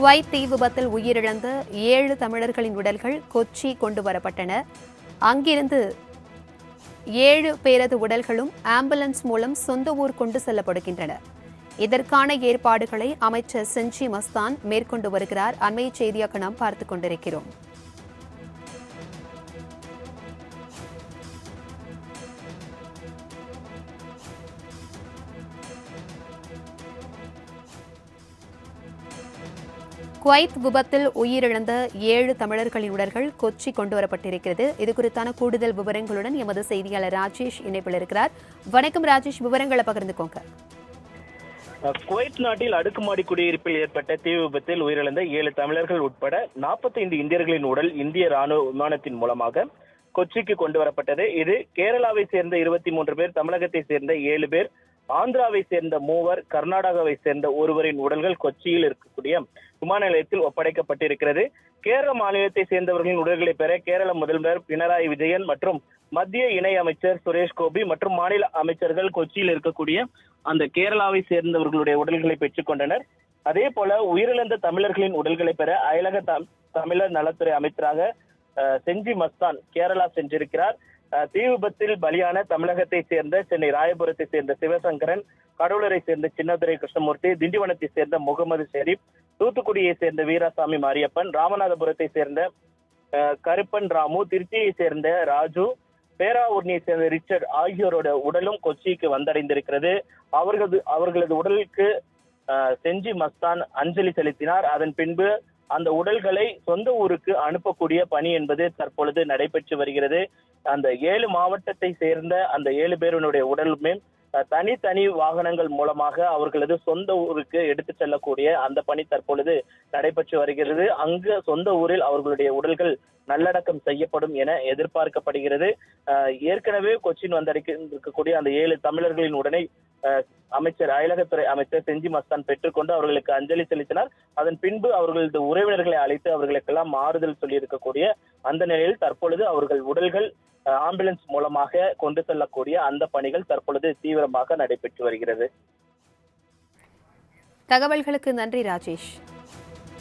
Kuwait தீ விபத்தில் உயிரிழந்த 7 தமிழர்களின் உடல்கள் கொச்சி கொண்டு வரப்பட்டன. அங்கிருந்து 7 பேரது உடல்களும் ஆம்புலன்ஸ் மூலம் சொந்த ஊர் கொண்டு செல்லப்படுகின்றன. இதற்கான ஏற்பாடுகளை அமைச்சர் செஞ்சி மஸ்தான் மேற்கொண்டு வருகிறார். அண்மை செய்தியாக நாம் பார்த்துக் கொண்டிருக்கிறோம். குவைத் விபத்தில் உயிரிழந்த 7 தமிழர்களின் உடல்கள் கொச்சி கொண்டுவரப்பட்டிருக்கிறது. இது குறித்தான கூடுதல் விவரங்களுடன் எமது செய்தியாளர் ராஜேஷ் இணைப்பில் இருக்கிறார். வணக்கம் ராஜேஷ், விவரங்களை பகிர்ந்துக்கோங்க. குவைத் நாட்டில் அடுக்குமாடி குடியிருப்பில் ஏற்பட்ட தீ விபத்தில் உயிரிழந்த 7 தமிழர்கள் உட்பட 45 இந்தியர்களின் உடல் இந்திய ராணுவ விமானத்தின் மூலமாக கொச்சிக்கு கொண்டு வரப்பட்டது. இது கேரளாவை சேர்ந்த 23 பேர், தமிழகத்தை சேர்ந்த 7 பேர், ஆந்திராவை சேர்ந்த 3, கர்நாடகாவை சேர்ந்த ஒருவரின் உடல்கள் கொச்சியில் இருக்கக்கூடிய விமான நிலையத்தில் ஒப்படைக்கப்பட்டிருக்கிறது. கேரள மாநிலத்தை சேர்ந்தவர்களின் உடல்களை பெற கேரள முதல்வர் பினராயி விஜயன் மற்றும் மத்திய இணை அமைச்சர் சுரேஷ் கோபி மற்றும் மாநில அமைச்சர்கள் கொச்சியில் இருக்கக்கூடிய அந்த கேரளாவை சேர்ந்தவர்களுடைய உடல்களை பெற்றுக் கொண்டனர். அதே போல உயிரிழந்த தமிழர்களின் உடல்களை பெற அயலக தமிழர் நலத்துறை அமைச்சராக செஞ்சி மஸ்தான் கேரளா சென்றிருக்கிறார். தீ விபத்தில் பலியான தமிழகத்தை சேர்ந்த சென்னை ராயபுரத்தை சேர்ந்த சிவசங்கரன், கடலூரை சேர்ந்த சின்னதுரை கிருஷ்ணமூர்த்தி, திண்டிவனத்தை சேர்ந்த முகமது ஷெரீப், தூத்துக்குடியை சேர்ந்த வீராசாமி மாரியப்பன், ராமநாதபுரத்தை சேர்ந்த கருப்பன் ராமு, திருச்சியை சேர்ந்த ராஜு, பேராவூர்ணியை சேர்ந்த ரிச்சர்ட் ஆகியோரோட உடலும் கொச்சிக்கு வந்தடைந்திருக்கிறது. அவர்களது உடலுக்கு செஞ்சி மஸ்தான் அஞ்சலி செலுத்தினார். அதன் பின்பு அந்த உடல்களை சொந்த ஊருக்கு அனுப்பக்கூடிய பணி என்பது தற்பொழுது நடைபெற்று வருகிறது. அந்த 7 மாவட்டத்தை சேர்ந்த அந்த 7 பேருடைய உடலுமே தனித்தனி வாகனங்கள் மூலமாக அவர்களது சொந்த ஊருக்கு எடுத்து செல்லக்கூடிய அந்த பணி தற்பொழுது நடைபெற்று வருகிறது. அங்கு சொந்த ஊரில் அவர்களுடைய உடல்கள் நல்லடக்கம் செய்யப்படும் என எதிர்பார்க்கப்படுகிறது. ஏற்கனவே கொச்சின் வந்தடைக்கக்கூடிய அந்த 7 தமிழர்களின் உடனே அமைச்சர் அயலகத்துறை அமைச்சர் செஞ்சி மஸ்தான் பெற்றுக்கொண்டு அவர்களுக்கு அஞ்சலி செலுத்தினார். அதன் பின்பு அவர்களது உறவினர்களை அழைத்து அவர்களுக்கெல்லாம் மாறுதல் சொல்லி இருக்கக்கூடிய அந்த நிலையில் தற்பொழுது அவர்கள் உடல்கள் ஆம்புலன்ஸ் மூலமாக கொண்டு செல்லக்கூடிய அந்த பணிகள் தற்பொழுது தீவிரமாக நடைபெற்று வருகிறது. தகவல்களுக்கு நன்றி ராஜேஷ்.